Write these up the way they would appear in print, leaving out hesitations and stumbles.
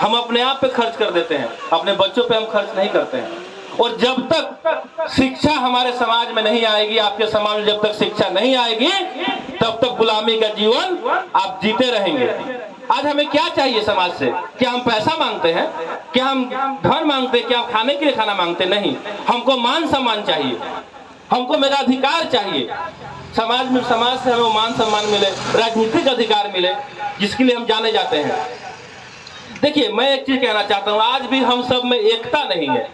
हम अपने आप पे खर्च कर देते हैं, अपने बच्चों पे हम खर्च नहीं करते हैं। और जब तक शिक्षा हमारे समाज में नहीं आएगी, आपके समाज में जब तक शिक्षा नहीं आएगी, तब तक गुलामी का जीवन आप जीते रहेंगे। आज हमें क्या चाहिए समाज से? क्या हम पैसा मांगते हैं? क्या हम धन मांगते हैं? क्या हम खाने के लिए खाना मांगते? नहीं, हमको मान सम्मान चाहिए, हमको मेरा अधिकार चाहिए। समाज में, समाज से हमें मान सम्मान मिले, राजनीतिक अधिकार मिले, जिसके लिए हम जाने जाते हैं। देखिए, मैं एक चीज कहना चाहता हूं, आज भी हम सब में एकता नहीं है।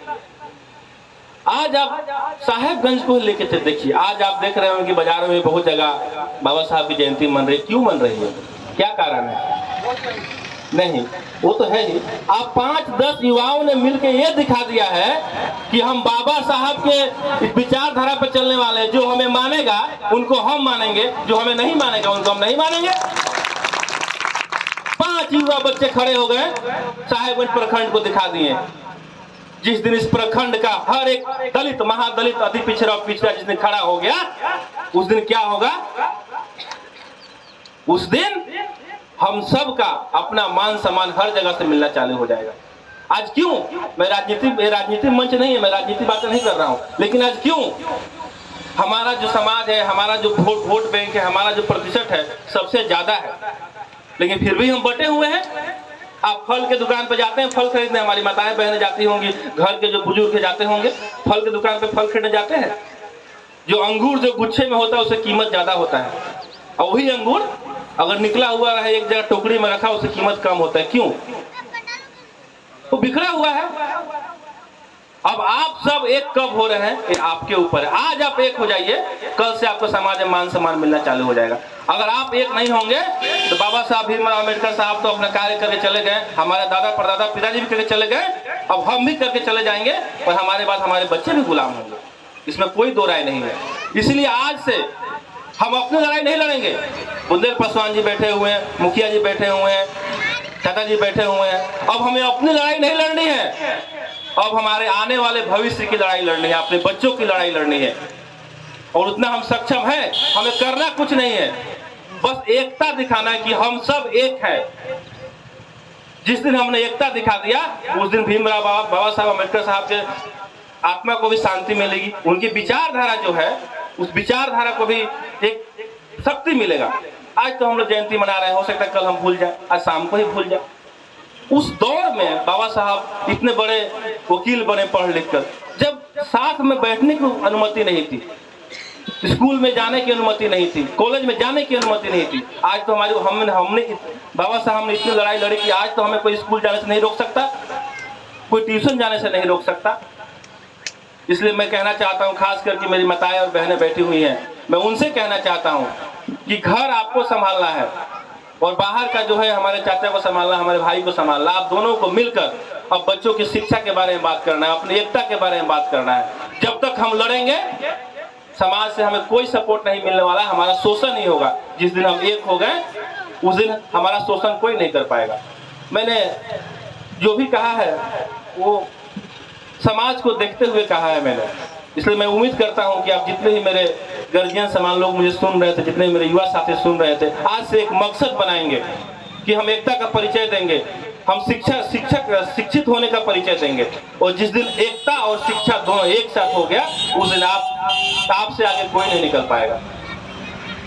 आज आप साहेबगंज को लेके देखिए, आज आप देख रहे हो कि बाजारों में बहुत जगह बाबा साहब की जयंती मन रही। क्यों मन रही है? क्या कारण है? नहीं, वो तो है ही। आप 5-10 युवाओं ने मिलकर ये दिखा दिया है कि हम बाबा साहब के विचारधारा पर चलने वाले हैं। जो हमें मानेगा उनको हम मानेंगे, जो हमें नहीं मानेगा उनको हम नहीं मानेंगे। 5 युवा बच्चे खड़े हो गए, साहेबगंज प्रखंड को दिखा दिए। जिस दिन इस प्रखंड का हर एक दलित, महादलित, अति पिछड़ा और पिछड़ा जिस दिन खड़ा हो गया, उस दिन क्या होगा? उस दिन हम सब का अपना मान सम्मान हर जगह से मिलना चालू हो जाएगा। आज क्यों? मैं राजनीतिक मंच नहीं है, मैं राजनीतिक बातें नहीं कर रहा हूं, लेकिन आज क्यों हमारा जो समाज है, हमारा जो वोट बैंक है, हमारा जो प्रतिशत है सबसे ज्यादा है, लेकिन फिर भी हम बटे हुए हैं। आप फल के दुकान पर जाते हैं फल खरीदने, हमारी माताएं बहनें जाती होंगी, घर के जो बुजुर्ग जाते होंगे फल के दुकान पे फल खरीदने जाते हैं। जो अंगूर जो गुच्छे में होता है उससे कीमत ज्यादा होता है, और वही अंगूर अगर निकला हुआ रहे एक जगह टोकरी में रखा, उससे कीमत कम होता है। क्यों? वो बिखरा हुआ है। अब आप सब एक कब हो रहे हैं, ये आपके ऊपर है। आज आप एक हो जाइए, कल से आपको समाज में मान सम्मान मिलना चालू हो जाएगा। अगर आप एक नहीं होंगे तो बाबा साहब भीमराव अम्बेडकर साहब तो अपना कार्य करके चले गए, हमारे दादा परदादा पिताजी भी करके चले गए, अब हम भी करके चले जाएंगे, और हमारे बाद हमारे बच्चे भी गुलाम होंगे। इसमें कोई दो राय नहीं है। इसलिए आज से हम अपनी लड़ाई नहीं लड़ेंगे। बुंदेल पासवान जी बैठे हुए हैं, मुखिया जी बैठे हुए हैं, चाचा जी बैठे हुए हैं। अब हमें अपनी लड़ाई नहीं लड़नी है, अब हमारे आने वाले भविष्य की लड़ाई लड़नी है, अपने बच्चों की लड़ाई लड़नी है। और उतना हम सक्षम हैं, हमें करना कुछ नहीं है, बस एकता दिखाना है कि हम सब एक हैं। जिस दिन हमने एकता दिखा दिया, उस दिन भीमराव बाबा साहब अम्बेडकर साहब के आत्मा को भी शांति मिलेगी, उनकी विचारधारा जो है उस विचारधारा को भी एक शक्ति मिलेगा। आज तो हम लोग जयंती मना रहे हैं, हो सकता है कल हम भूल जाए, आज शाम को ही भूल जाए। उस दौर में बाबा साहब इतने बड़े वकील बने पढ़ लिख कर, जब साथ में बैठने की अनुमति नहीं थी, स्कूल में जाने की अनुमति नहीं थी, कॉलेज में जाने की अनुमति नहीं थी। आज तो हमने बाबा साहब ने इतनी लड़ाई लड़ी कि आज तो हमें कोई स्कूल जाने से नहीं रोक सकता, कोई ट्यूशन जाने से नहीं रोक सकता। इसलिए मैं कहना चाहता हूं, खास करके मेरी माताएं और बहनें बैठी हुई हैं, मैं उनसे कहना चाहता हूं कि घर आपको संभालना है और बाहर का जो है हमारे चाचा को संभालना, हमारे भाई को संभालना। आप दोनों को मिलकर अब बच्चों की शिक्षा के बारे में बात करना है, अपनी एकता के बारे में बात करना है। जब तक हम लड़ेंगे समाज से हमें कोई सपोर्ट नहीं मिलने वाला, हमारा शोषण ही होगा। जिस दिन हम एक हो गए उस दिन हमारा शोषण कोई नहीं कर पाएगा। मैंने जो भी कहा है वो समाज को देखते हुए कहा है मैंने, इसलिए मैं उम्मीद करता हूं कि आप जितने ही मेरे गार्जियन समान लोग मुझे सुन रहे थे, जितने मेरे युवा साथी सुन रहे थे, आज से एक मकसद बनाएंगे कि हम एकता का परिचय देंगे, हम शिक्षित होने का परिचय देंगे। और जिस दिन एकता और शिक्षा दोनों एक साथ हो गया, उस दिन आपसे आगे कोई नहीं निकल पाएगा।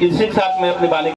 इसी के साथ मैं अपनी बात